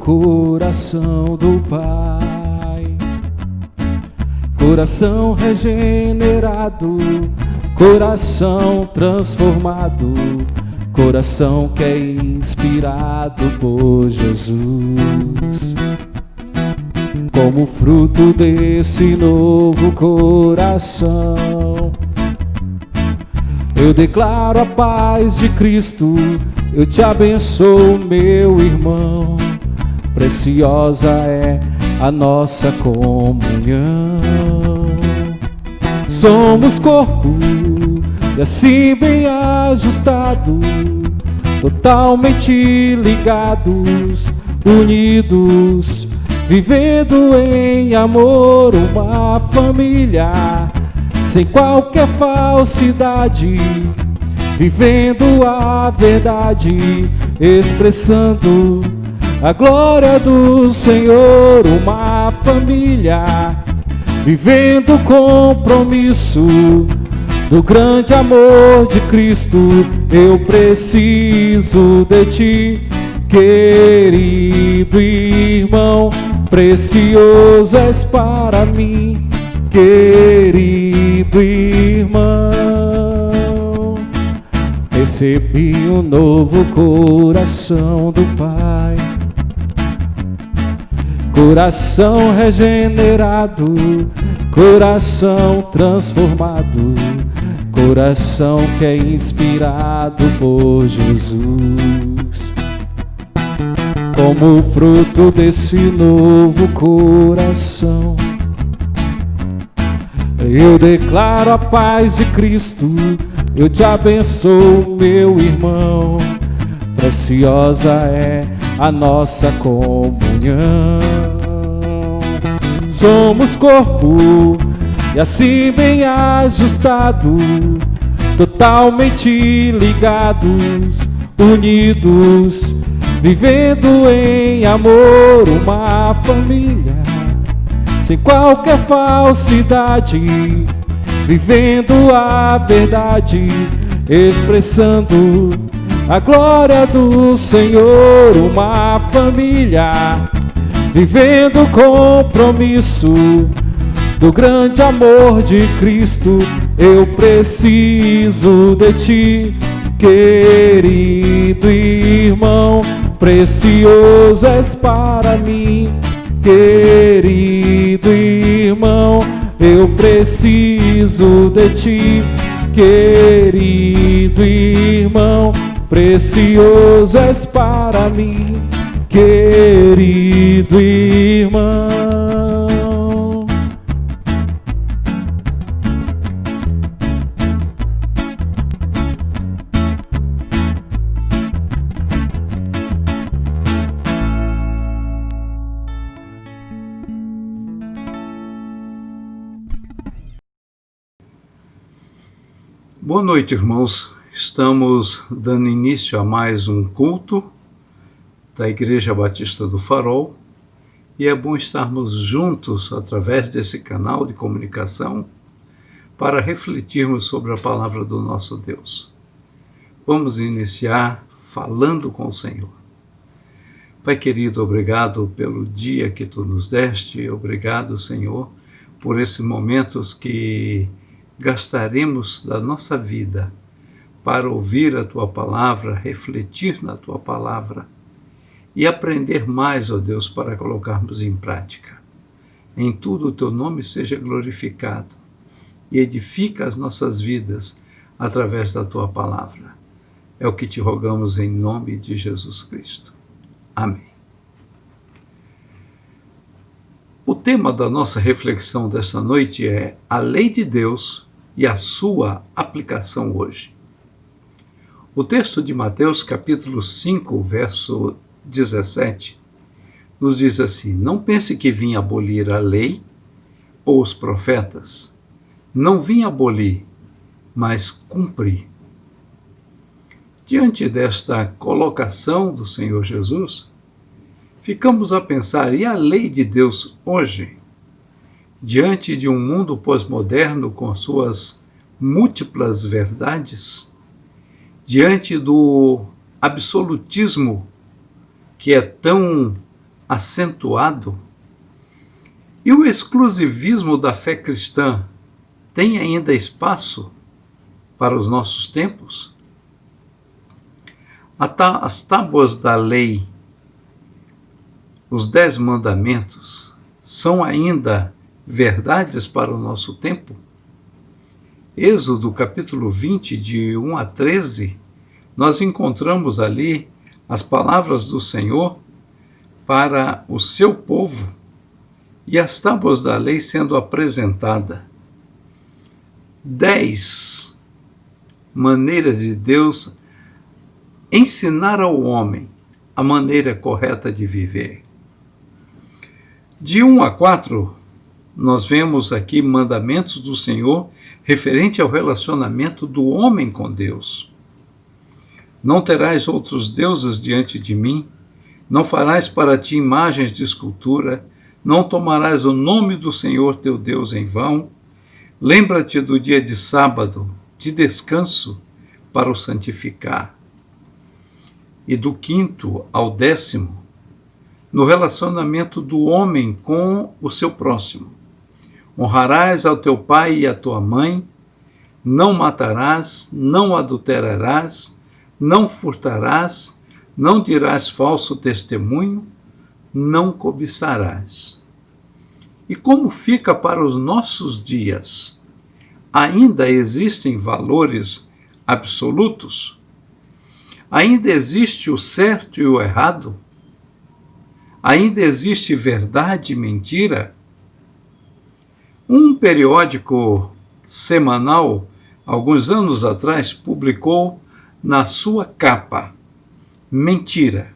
coração do Pai. Coração regenerado, coração transformado, coração que é inspirado por Jesus. Como fruto desse novo coração, eu declaro a paz de Cristo, eu te abençoo, meu irmão. Preciosa é a nossa comunhão. Somos corpo e assim bem ajustado, totalmente ligados, unidos, vivendo em amor, uma família, sem qualquer falsidade, vivendo a verdade, expressando a glória do Senhor, uma família, vivendo o compromisso do grande amor de Cristo. Eu preciso de ti, querido irmão, precioso és para mim, querido irmão. Recebi um novo coração do Pai, coração regenerado, coração transformado, coração que é inspirado por Jesus. Como fruto desse novo coração, eu declaro a paz de Cristo, eu te abençoo, meu irmão. Preciosa é a nossa comunhão. Somos corpo e assim bem ajustado, totalmente ligados, unidos, vivendo em amor, uma família, sem qualquer falsidade, vivendo a verdade, expressando a glória do Senhor, uma família, vivendo o compromisso do grande amor de Cristo. Eu preciso de ti, querido irmão, precioso és para mim, querido irmão. Eu preciso de ti, querido irmão, precioso és para mim, querido irmão. Boa noite, irmãos. Estamos dando início a mais um culto da Igreja Batista do Farol e é bom estarmos juntos através desse canal de comunicação para refletirmos sobre a palavra do nosso Deus. Vamos iniciar falando com o Senhor. Pai querido, obrigado pelo dia que Tu nos deste, obrigado, Senhor, por esses momentos que gastaremos da nossa vida para ouvir a Tua palavra, refletir na Tua palavra e aprender mais, ó Deus, para colocarmos em prática. Em tudo o Teu nome seja glorificado e edifica as nossas vidas através da Tua palavra. É o que te rogamos em nome de Jesus Cristo. Amém. O tema da nossa reflexão desta noite é a lei de Deus e a sua aplicação hoje. O texto de Mateus, capítulo 5, verso 17, nos diz assim: não pense que vim abolir a lei ou os profetas. Não vim abolir, mas cumprir. Diante desta colocação do Senhor Jesus, ficamos a pensar, e a lei de Deus hoje? Diante de um mundo pós-moderno com suas múltiplas verdades, diante do absolutismo que é tão acentuado? E o exclusivismo da fé cristã tem ainda espaço para os nossos tempos? As tábuas da lei, os 10 mandamentos, são ainda verdades para o nosso tempo? Êxodo capítulo 20, de 1 a 13, nós encontramos ali as palavras do Senhor para o seu povo e as tábuas da lei sendo apresentada. 10 maneiras de Deus ensinar ao homem a maneira correta de viver. De 1 a 4, nós vemos aqui mandamentos do Senhor referente ao relacionamento do homem com Deus. Não terás outros deuses diante de mim, não farás para ti imagens de escultura, não tomarás o nome do Senhor teu Deus em vão, lembra-te do dia de sábado, de descanso, para o santificar. E do 5º ao 10º, no relacionamento do homem com o seu próximo. Honrarás ao teu pai e à tua mãe, não matarás, não adulterarás, não furtarás, não dirás falso testemunho, não cobiçarás. E como fica para os nossos dias? Ainda existem valores absolutos? Ainda existe o certo e o errado? Ainda existe verdade e mentira? Um periódico semanal, alguns anos atrás, publicou na sua capa: mentira.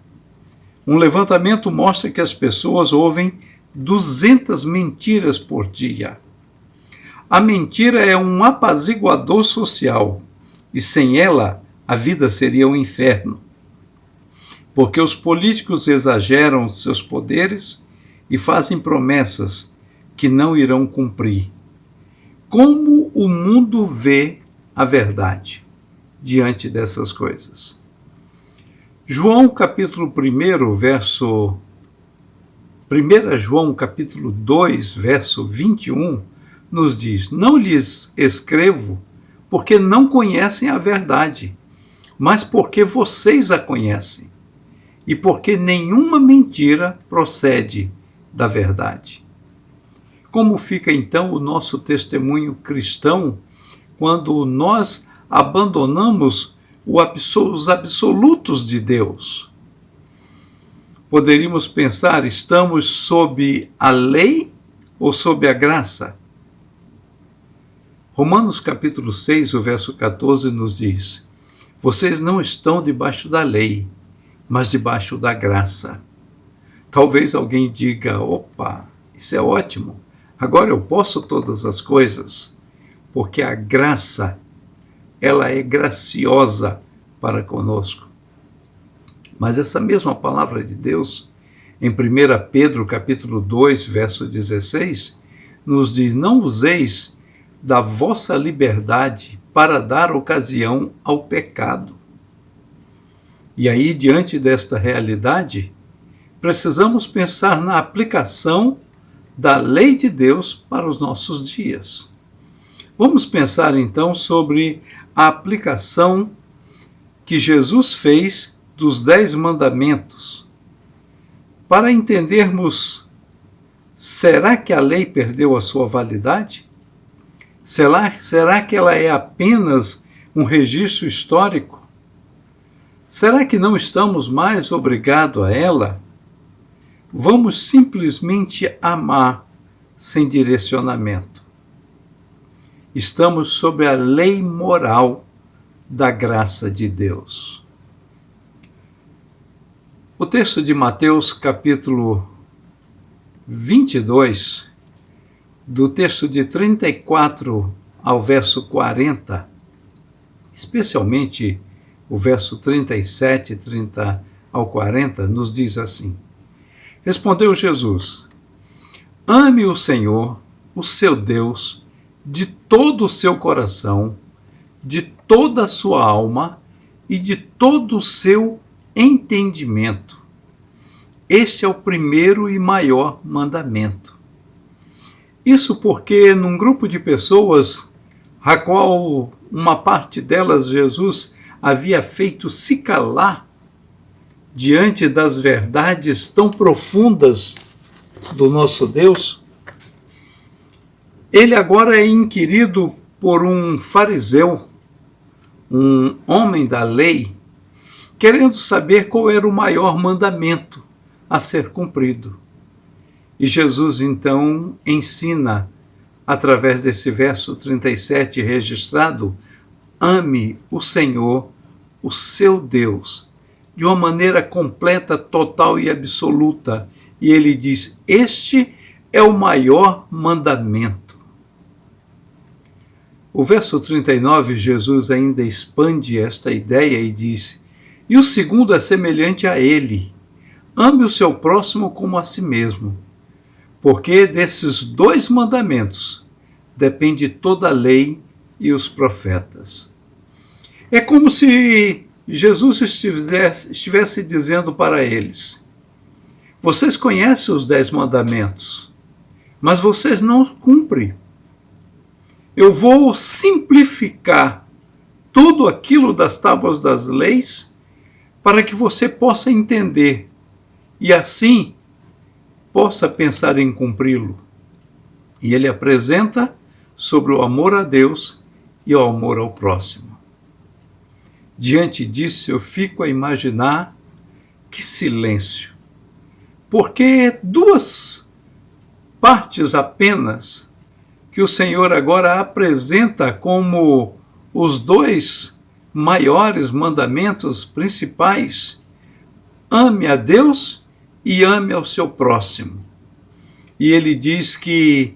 Um levantamento mostra que as pessoas ouvem 200 mentiras por dia. A mentira é um apaziguador social e sem ela a vida seria um inferno. Porque os políticos exageram seus poderes e fazem promessas que não irão cumprir. Como o mundo vê a verdade diante dessas coisas? João capítulo 1, verso 1 João capítulo 2, verso 21, nos diz: não lhes escrevo porque não conhecem a verdade, mas porque vocês a conhecem, e porque nenhuma mentira procede da verdade. Como fica então o nosso testemunho cristão quando nós abandonamos os absolutos de Deus? Poderíamos pensar, estamos sob a lei ou sob a graça? Romanos capítulo 6, o verso 14 nos diz: vocês não estão debaixo da lei, mas debaixo da graça. Talvez alguém diga: opa, isso é ótimo, agora eu posso todas as coisas, porque a graça, ela é graciosa para conosco. Mas essa mesma palavra de Deus, em 1 Pedro capítulo 2, verso 16, nos diz: não useis da vossa liberdade para dar ocasião ao pecado. E aí, diante desta realidade, precisamos pensar na aplicação da lei de Deus para os nossos dias. Vamos pensar então sobre a aplicação que Jesus fez dos 10 mandamentos, para entendermos: será que a lei perdeu a sua validade? Será que ela é apenas um registro histórico? Será que não estamos mais obrigados a ela? Vamos simplesmente amar sem direcionamento. Estamos sob a lei moral da graça de Deus. O texto de Mateus, capítulo 22, do texto de 34 ao verso 40, especialmente o verso 37, 30 ao 40, nos diz assim: respondeu Jesus: ame o Senhor, o seu Deus, de todo o seu coração, de toda a sua alma e de todo o seu entendimento. Este é o primeiro e maior mandamento. Isso porque num grupo de pessoas, a qual uma parte delas Jesus havia feito se calar diante das verdades tão profundas do nosso Deus, ele agora é inquirido por um fariseu, um homem da lei, querendo saber qual era o maior mandamento a ser cumprido. E Jesus então ensina, através desse verso 37 registrado, ame o Senhor, o seu Deus, de uma maneira completa, total e absoluta. E ele diz, este é o maior mandamento. O verso 39, Jesus ainda expande esta ideia e diz, e o segundo é semelhante a ele, ame o seu próximo como a si mesmo, porque desses dois mandamentos depende toda a lei e os profetas. É como se Jesus estivesse dizendo para eles, vocês conhecem os 10 mandamentos, mas vocês não cumprem. Eu vou simplificar tudo aquilo das tábuas das leis para que você possa entender e assim possa pensar em cumpri-lo. E ele apresenta sobre o amor a Deus e o amor ao próximo. Diante disso, eu fico a imaginar que silêncio, porque 2 partes apenas que o Senhor agora apresenta como os 2 maiores mandamentos principais, ame a Deus e ame ao seu próximo. E ele diz que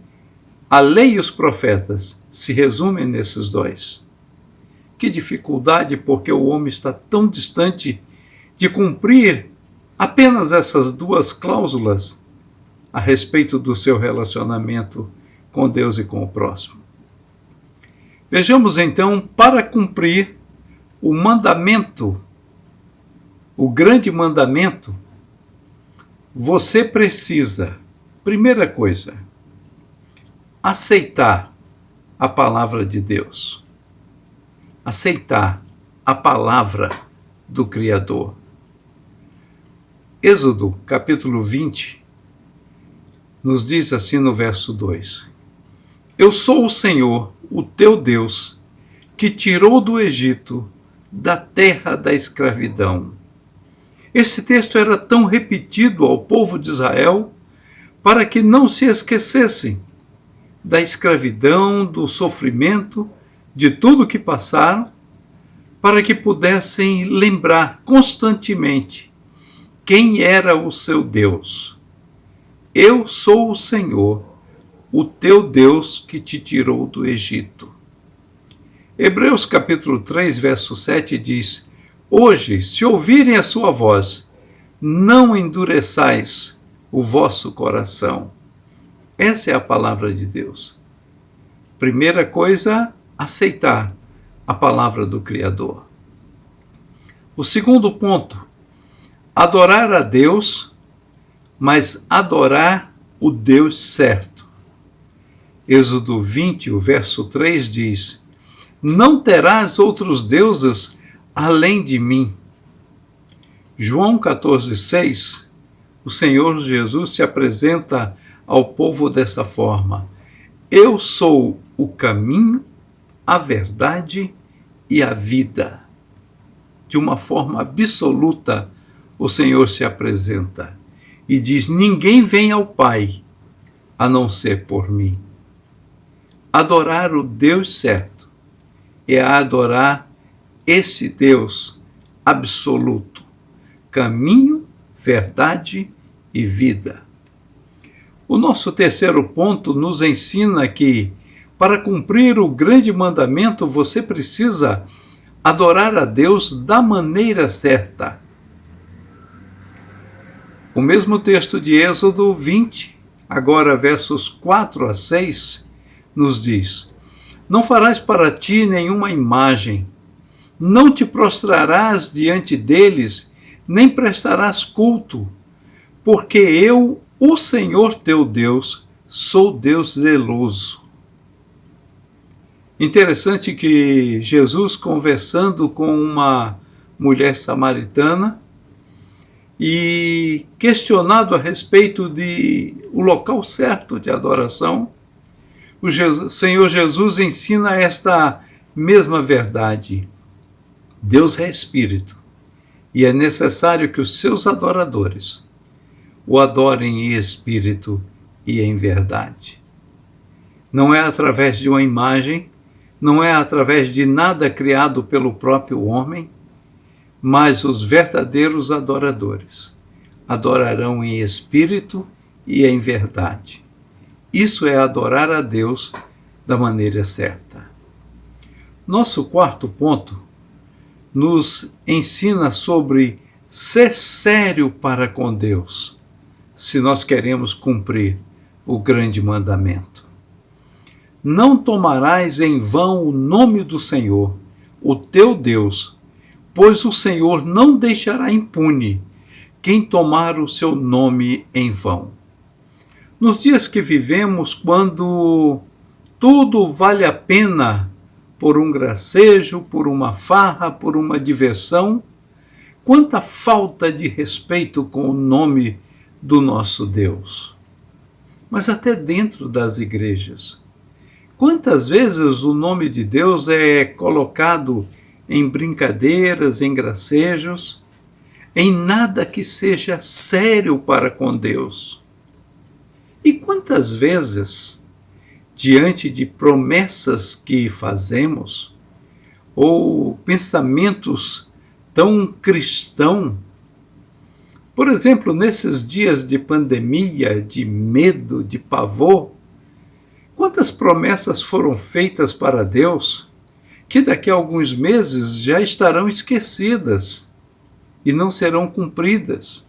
a lei e os profetas se resumem nesses 2. Que dificuldade, porque o homem está tão distante de cumprir apenas essas 2 cláusulas a respeito do seu relacionamento com Deus e com o próximo. Vejamos então, para cumprir o mandamento, o grande mandamento, você precisa, primeira coisa, aceitar a palavra de Deus. Aceitar a palavra do Criador. Êxodo, capítulo 20, nos diz assim no verso 2: Eu sou o Senhor, o teu Deus, que tirou do Egito, da terra da escravidão. Esse texto era tão repetido ao povo de Israel para que não se esquecessem da escravidão, do sofrimento, de tudo que passaram, para que pudessem lembrar constantemente quem era o seu Deus. Eu sou o Senhor, o teu Deus que te tirou do Egito. Hebreus capítulo 3, verso 7 diz: Hoje, se ouvirem a sua voz, não endureçais o vosso coração. Essa é a palavra de Deus. Primeira coisa, aceitar a palavra do Criador. O segundo ponto, adorar a Deus, mas adorar o Deus certo. Êxodo 20, o verso 3 diz: Não terás outros deuses além de mim. João 14, 6, o Senhor Jesus se apresenta ao povo dessa forma: Eu sou o caminho, a verdade e a vida. De uma forma absoluta, o Senhor se apresenta e diz: Ninguém vem ao Pai a não ser por mim. Adorar o Deus certo é adorar esse Deus absoluto, caminho, verdade e vida. O nosso terceiro ponto nos ensina que, para cumprir o grande mandamento, você precisa adorar a Deus da maneira certa. O mesmo texto de Êxodo 20, agora versos 4 a 6, nos diz: Não farás para ti nenhuma imagem, não te prostrarás diante deles, nem prestarás culto, porque eu, o Senhor teu Deus, sou Deus zeloso. Interessante que Jesus, conversando com uma mulher samaritana e questionado a respeito de o local certo de adoração, o Senhor Jesus ensina esta mesma verdade. Deus é Espírito e é necessário que os seus adoradores o adorem em espírito e em verdade. Não é através de uma imagem, não é através de nada criado pelo próprio homem, mas os verdadeiros adoradores adorarão em espírito e em verdade. Isso é adorar a Deus da maneira certa. Nosso quarto ponto nos ensina sobre ser sério para com Deus, se nós queremos cumprir o grande mandamento. Não tomarás em vão o nome do Senhor, o teu Deus, pois o Senhor não deixará impune quem tomar o seu nome em vão. Nos dias que vivemos, quando tudo vale a pena por um gracejo, por uma farra, por uma diversão, quanta falta de respeito com o nome do nosso Deus. Mas até dentro das igrejas, quantas vezes o nome de Deus é colocado em brincadeiras, em gracejos, em nada que seja sério para com Deus? E quantas vezes, diante de promessas que fazemos, ou pensamentos tão cristãos, por exemplo, nesses dias de pandemia, de medo, de pavor, quantas promessas foram feitas para Deus que daqui a alguns meses já estarão esquecidas e não serão cumpridas?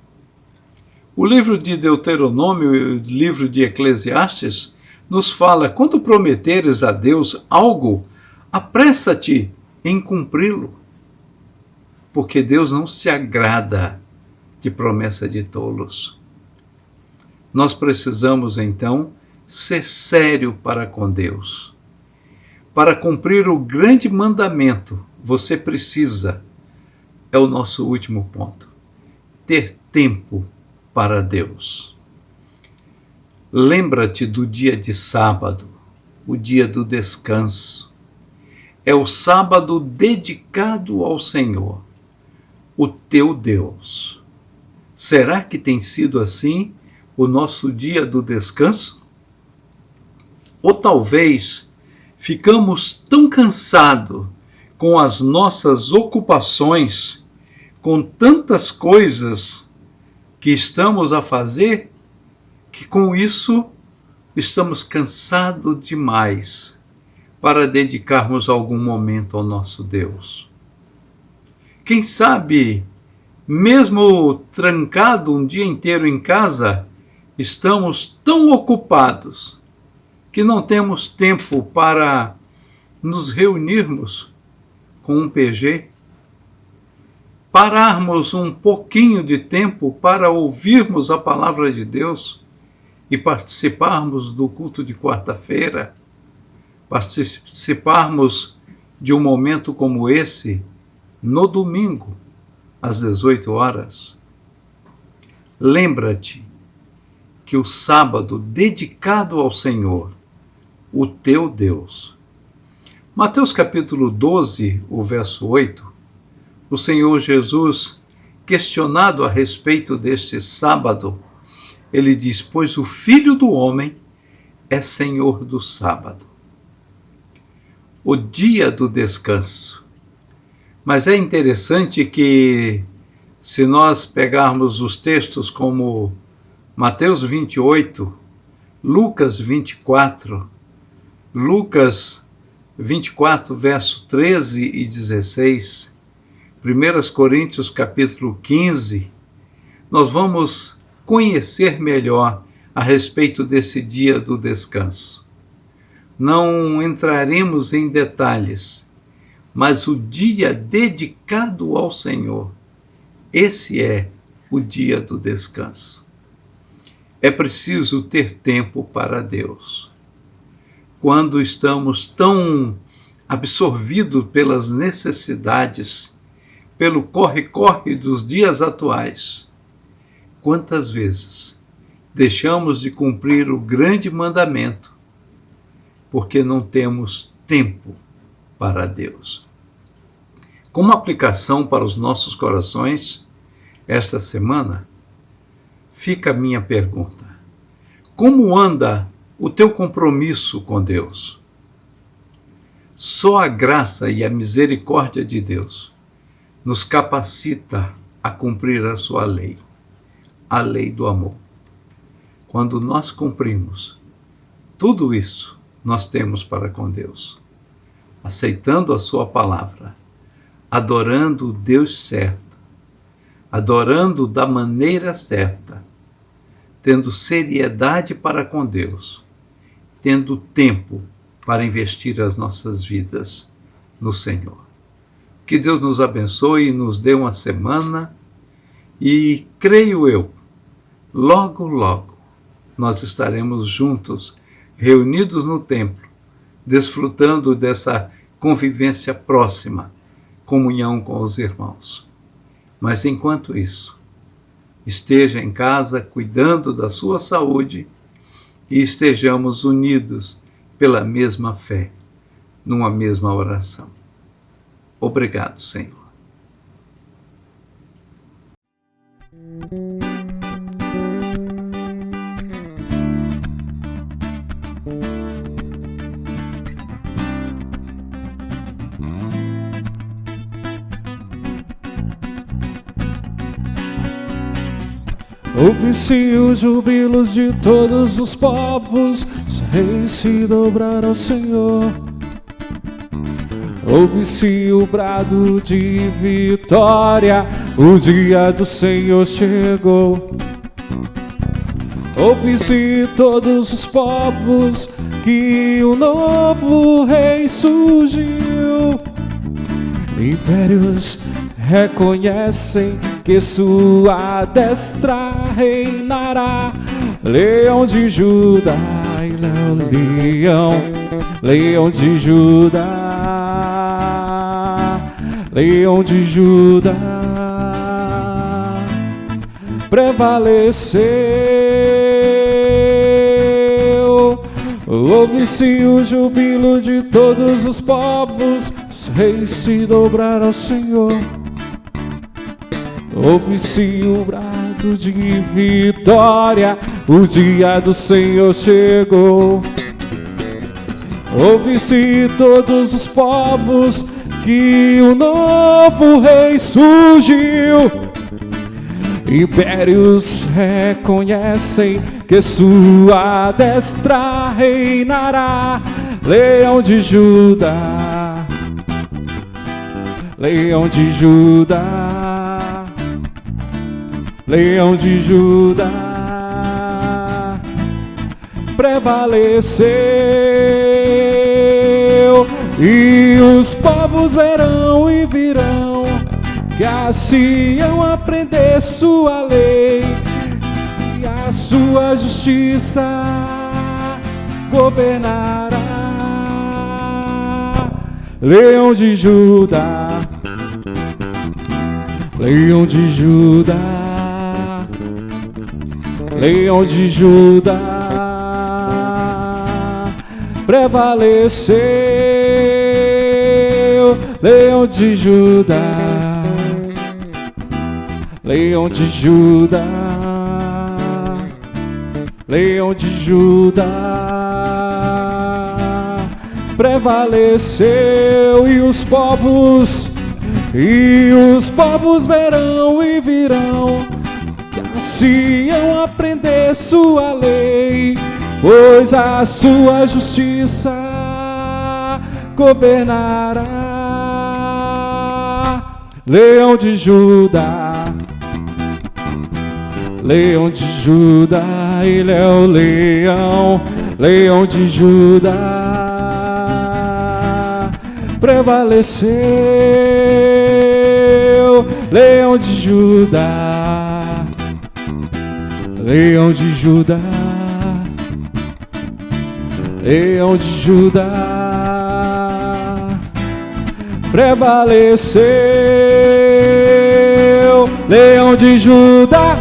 O livro de Deuteronômio e o livro de Eclesiastes nos fala: quando prometeres a Deus algo, apressa-te em cumpri-lo, porque Deus não se agrada de promessa de tolos. Nós precisamos, então, ser sério para com Deus. Para cumprir o grande mandamento, você precisa, é o nosso último ponto, ter tempo para Deus. Lembra-te do dia de sábado, o dia do descanso. É o sábado dedicado ao Senhor, o teu Deus. Será que tem sido assim o nosso dia do descanso? Ou talvez ficamos tão cansados com as nossas ocupações, com tantas coisas que estamos a fazer, que com isso estamos cansados demais para dedicarmos algum momento ao nosso Deus. Quem sabe, mesmo trancado um dia inteiro em casa, estamos tão ocupados que não temos tempo para nos reunirmos com um PG, pararmos um pouquinho de tempo para ouvirmos a palavra de Deus e participarmos do culto de quarta-feira, participarmos de um momento como esse no domingo, às 18 horas. Lembra-te que o sábado dedicado ao Senhor, o teu Deus. Mateus capítulo 12, o verso 8, o Senhor Jesus, questionado a respeito deste sábado, ele diz: pois o Filho do Homem é Senhor do sábado. O dia do descanso. Mas é interessante que, se nós pegarmos os textos como Mateus 28, Lucas 24, Lucas 24, verso 13 e 16, 1 Coríntios capítulo 15, nós vamos conhecer melhor a respeito desse dia do descanso. Não entraremos em detalhes, mas o dia dedicado ao Senhor, esse é o dia do descanso. É preciso ter tempo para Deus. Quando estamos tão absorvidos pelas necessidades, pelo corre-corre dos dias atuais, quantas vezes deixamos de cumprir o grande mandamento porque não temos tempo para Deus? Como aplicação para os nossos corações, esta semana, fica a minha pergunta: como anda o teu compromisso com Deus? Só a graça e a misericórdia de Deus nos capacita a cumprir a sua lei, a lei do amor. Quando nós cumprimos tudo isso, nós temos para com Deus, aceitando a sua palavra, adorando o Deus certo, adorando da maneira certa, tendo seriedade para com Deus, tendo tempo para investir as nossas vidas no Senhor. Que Deus nos abençoe e nos dê uma semana e, creio eu, logo, logo, nós estaremos juntos, reunidos no templo, desfrutando dessa convivência próxima, comunhão com os irmãos. Mas enquanto isso, esteja em casa cuidando da sua saúde e estejamos unidos pela mesma fé, numa mesma oração. Obrigado, Senhor. Ouve-se os jubilos de todos os povos, os reis se dobraram ao Senhor. Ouve-se o brado de vitória, o dia do Senhor chegou. Ouve-se todos os povos que um novo rei surgiu. Impérios reconhecem que sua destra reinará. Leão de Judá, leão de Judá, leão de Judá, prevaleceu. Ouve-se o jubilo de todos os povos, os reis se dobraram ao Senhor. Ouve-se o brado de vitória, o dia do Senhor chegou. Ouve-se todos os povos que um novo rei surgiu. Impérios reconhecem que sua destra reinará. Leão de Judá, leão de Judá, leão de Judá, prevaleceu. E os povos verão e virão que a Sião aprender sua lei e a sua justiça governará. Leão de Judá, leão de Judá, leão de Judá, prevaleceu. Leão de Judá, leão de Judá, leão de Judá, prevaleceu. E os povos verão e virão que a Sião aprender sua lei, pois a sua justiça governará. Leão de Judá, leão de Judá, ele é o leão, leão de Judá, prevaleceu. Leão de Judá, Leão de Judá, Leão de Judá, prevaleceu. Leão de Judá,